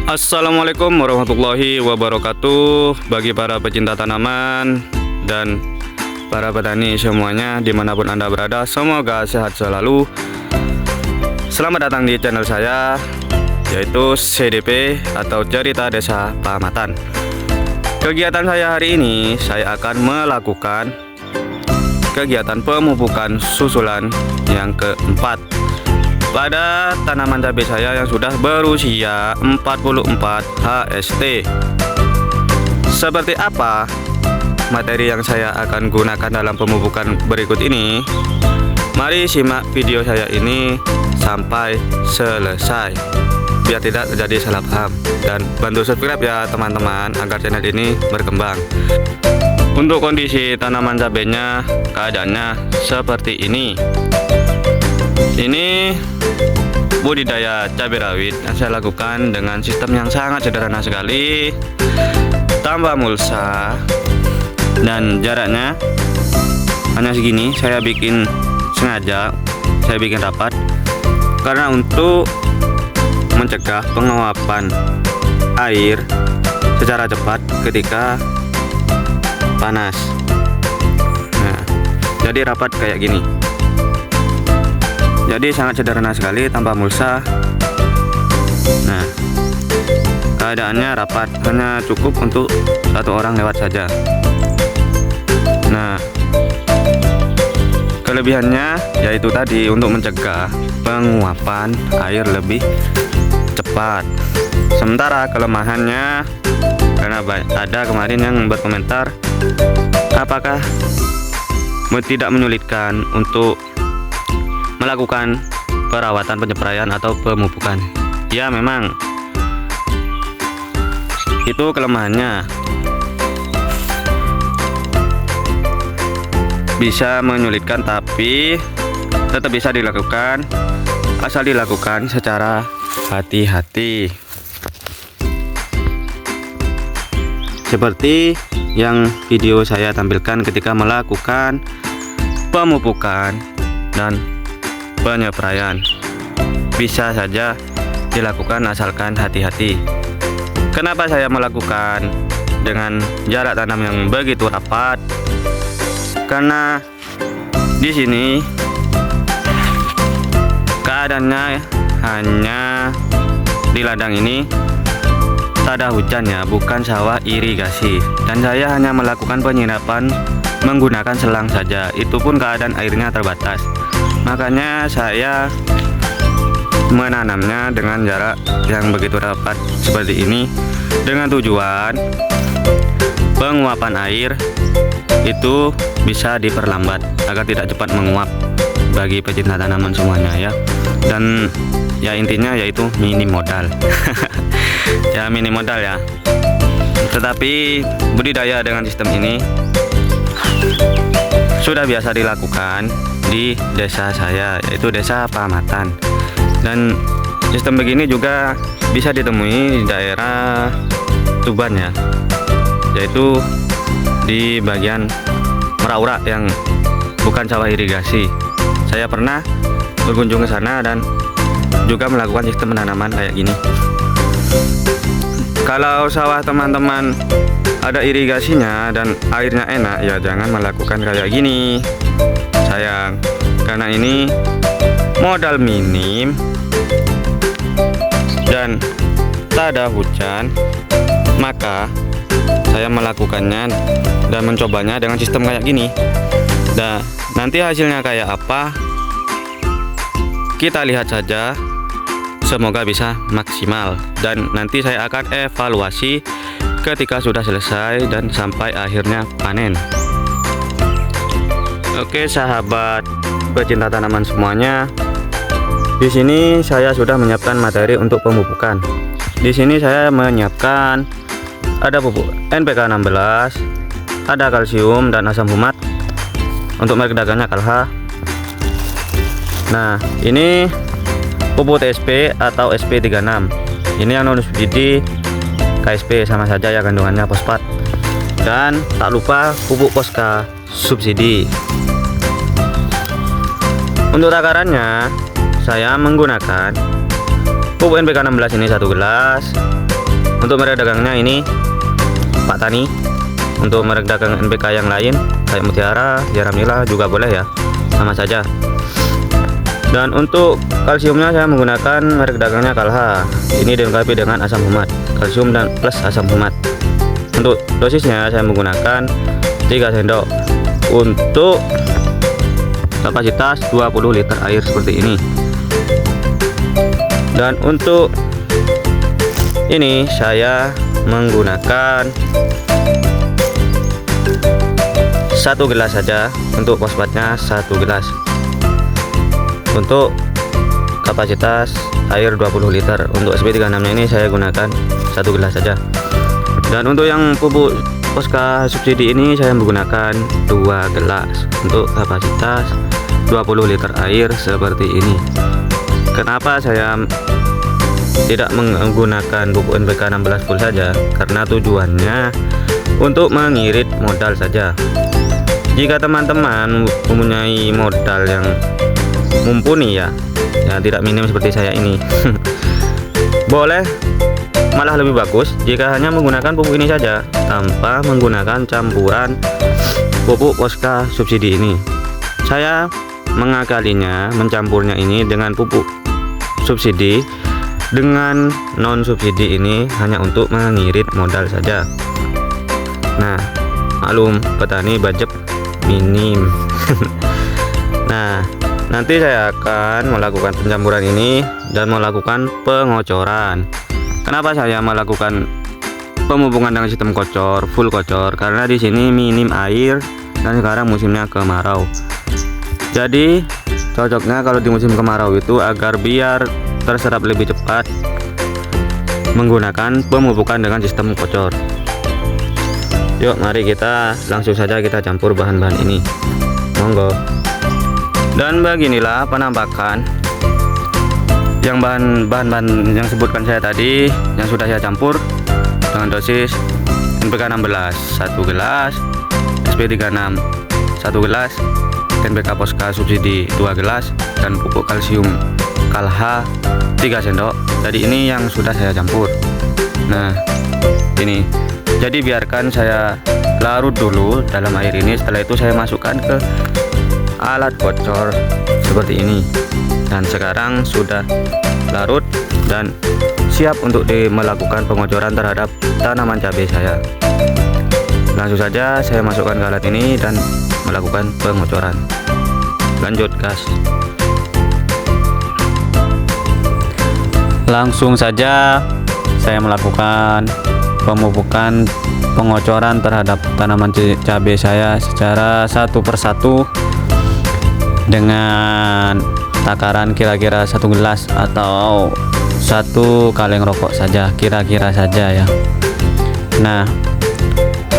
Assalamualaikum warahmatullahi wabarakatuh. Bagi para pecinta tanaman dan para petani semuanya dimanapun Anda berada, semoga sehat selalu. Selamat datang di channel saya, yaitu CDP atau Cerita Desa Pahamatan. Kegiatan saya hari ini, saya akan melakukan kegiatan pemupukan susulan yang keempat pada tanaman cabai saya yang sudah berusia 44 HST. Seperti apa materi yang saya akan gunakan dalam pemupukan berikut ini? Mari simak video saya ini sampai selesai biar tidak terjadi salah paham, dan bantu subscribe ya teman-teman agar channel ini berkembang. Untuk kondisi tanaman cabainya, keadaannya seperti ini. Ini budidaya cabai rawit yang saya lakukan dengan sistem yang sangat sederhana sekali, tanpa mulsa, dan jaraknya hanya segini. Saya bikin sengaja, saya bikin rapat karena untuk mencegah penguapan air secara cepat ketika panas. Nah, jadi rapat kayak gini. Jadi sangat sederhana sekali, tanpa mulsa. Nah, keadaannya rapat, hanya cukup untuk satu orang lewat saja. Nah, kelebihannya yaitu tadi untuk mencegah penguapan air lebih cepat. Sementara kelemahannya, karena ada kemarin yang berkomentar apakah tidak menyulitkan untuk melakukan perawatan penyempraian atau pemupukan. Ya, memang itu kelemahannya, bisa menyulitkan, tapi tetap bisa dilakukan asal dilakukan secara hati-hati, seperti yang video saya tampilkan ketika melakukan pemupukan dan penyempraian. Bisa saja dilakukan asalkan hati-hati. Kenapa saya melakukan dengan jarak tanam yang begitu rapat? Karena di sini keadaannya hanya di ladang ini tak ada hujan ya, bukan sawah irigasi, dan saya hanya melakukan penyiraman menggunakan selang saja. Itu pun keadaan airnya terbatas. Makanya saya menanamnya dengan jarak yang begitu rapat seperti ini, dengan tujuan penguapan air itu bisa diperlambat agar tidak cepat menguap bagi pecinta tanaman semuanya ya. Dan ya intinya yaitu minim modal. Ya, minim modal ya. Tetapi budidaya dengan sistem ini sudah biasa dilakukan di desa saya, yaitu Desa Pahamatan. Dan sistem begini juga bisa ditemui di daerah Tuban ya, yaitu di bagian Meraura yang bukan sawah irigasi. Saya pernah berkunjung ke sana dan juga melakukan sistem penanaman kayak gini. Kalau sawah teman-teman ada irigasinya dan airnya enak, ya jangan melakukan kayak gini, sayang. Karena ini modal minim dan tak ada hujan, maka saya melakukannya dan mencobanya dengan sistem kayak gini. Dan nanti hasilnya kayak apa, kita lihat saja. Semoga bisa maksimal, dan nanti saya akan evaluasi ketika sudah selesai dan sampai akhirnya panen. Oke sahabat pecinta tanaman semuanya, di sini saya sudah menyiapkan materi untuk pemupukan. Di sini saya menyiapkan ada pupuk NPK 16, ada kalsium dan asam humat. Untuk merek dagangnya Kalha. Nah, ini pupuk TSP atau SP36. Ini yang non subsidi KSP, sama saja ya kandungannya fosfat. Dan tak lupa pupuk Poska subsidi. Untuk takarannya saya menggunakan pupuk NPK 16 ini 1 gelas. Untuk merek dagangnya ini Pak Tani. Untuk merek dagang NPK yang lain kayak Mutiara, Jaramila juga boleh ya, sama saja. Dan untuk kalsiumnya saya menggunakan merek dagangnya Kalha. Ini dilengkapi dengan asam humat, kalsium dan plus asam humat. Untuk dosisnya saya menggunakan 3 sendok untuk kapasitas 20 liter air seperti ini. Dan untuk ini saya menggunakan 1 gelas saja. Untuk fosfatnya 1 gelas untuk kapasitas air 20 liter. Untuk SP36 nya ini saya gunakan 1 gelas saja. Dan untuk yang pupuk Posca subsidi ini saya menggunakan 2 gelas untuk kapasitas 20 liter air seperti ini. Kenapa saya tidak menggunakan pupuk NPK 16 full saja? Karena tujuannya untuk mengirit modal saja. Jika teman-teman mempunyai modal yang mumpuni ya tidak minim seperti saya ini boleh, malah lebih bagus jika hanya menggunakan pupuk ini saja tanpa menggunakan campuran pupuk Posca subsidi ini. Saya mengakalinya, mencampurnya ini dengan pupuk subsidi dengan non subsidi ini hanya untuk mengirit modal saja. Nah, maklum petani budget minim. Nah, nanti saya akan melakukan pencampuran ini dan melakukan pengocoran. Kenapa saya melakukan pemupukan dengan sistem kocor, full kocor? Karena di sini minim air dan sekarang musimnya kemarau. Jadi cocoknya kalau di musim kemarau itu agar biar terserap lebih cepat menggunakan pemupukan dengan sistem kocor. Yuk, mari kita langsung saja kita campur bahan-bahan ini. Monggo. Dan beginilah penampakan yang bahan-bahan yang sebutkan saya tadi yang sudah saya campur dengan dosis NPK 16 1 gelas, SP36 1 gelas, NPK Posca subsidi 2 gelas, dan pupuk kalsium Kalha 3 sendok. Jadi ini yang sudah saya campur. Nah, ini. Jadi biarkan saya larut dulu dalam air ini. Setelah itu saya masukkan ke alat kocor seperti ini. Dan sekarang sudah larut dan siap untuk melakukan pengocoran terhadap tanaman cabai saya. Langsung saja saya masukkan ke alat ini dan melakukan pengocoran. Lanjut gas. Langsung saja saya melakukan pemupukan pengocoran terhadap tanaman cabai saya secara satu persatu dengan takaran kira-kira 1 gelas atau 1 kaleng rokok saja, kira-kira saja ya. Nah,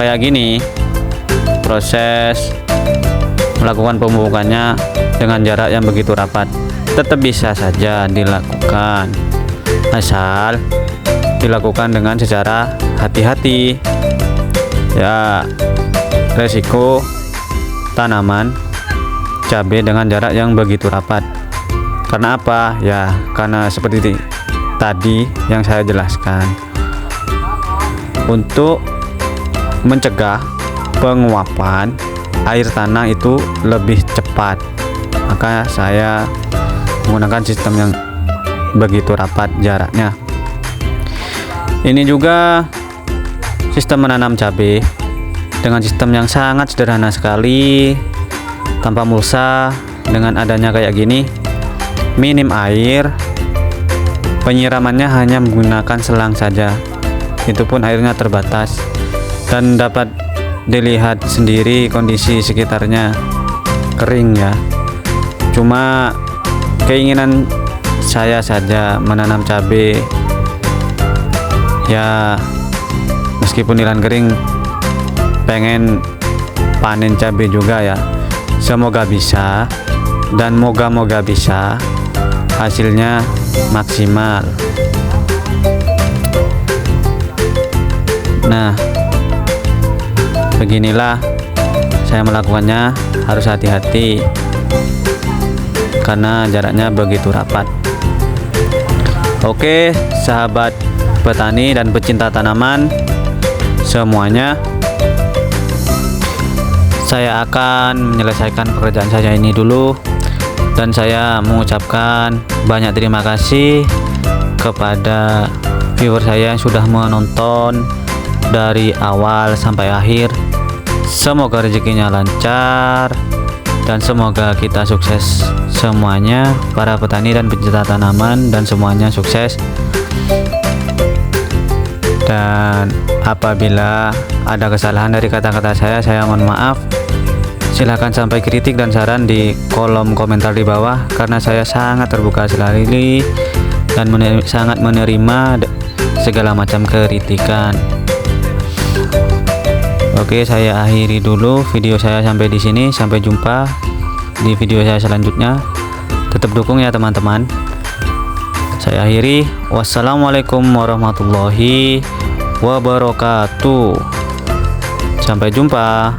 kayak gini proses melakukan pemupukannya dengan jarak yang begitu rapat. Tetap bisa saja dilakukan, asal dilakukan dengan secara hati-hati ya. Resiko tanaman cabai dengan jarak yang begitu rapat. Karena apa ya? Karena seperti tadi yang saya jelaskan, untuk mencegah penguapan air tanah itu lebih cepat, maka saya menggunakan sistem yang begitu rapat jaraknya. Ini juga sistem menanam cabai dengan sistem yang sangat sederhana sekali, tanpa mulsa. Dengan adanya kayak gini, minim air, penyiramannya hanya menggunakan selang saja, itu pun airnya terbatas, dan dapat dilihat sendiri kondisi sekitarnya kering ya. Cuma keinginan saya saja menanam cabai ya, meskipun nilan kering, pengen panen cabai juga ya. Semoga bisa, dan moga-moga bisa hasilnya maksimal. Nah, beginilah saya melakukannya, harus hati-hati karena jaraknya begitu rapat. Oke, sahabat petani dan pecinta tanaman semuanya, saya akan menyelesaikan pekerjaan saya ini dulu, dan saya mengucapkan banyak terima kasih kepada viewer saya yang sudah menonton dari awal sampai akhir. Semoga rezekinya lancar dan semoga kita sukses semuanya, para petani dan pecinta tanaman, dan semuanya sukses. Dan apabila ada kesalahan dari kata-kata saya mohon maaf. Silahkan sampai kritik dan saran di kolom komentar di bawah, karena saya sangat terbuka sekali dan sangat menerima segala macam kritikan. Oke, saya akhiri dulu video saya sampai di sini. Sampai jumpa di video saya selanjutnya. Tetap dukung ya teman-teman. Saya akhiri. Wassalamualaikum warahmatullahi wabarakatuh. Sampai jumpa.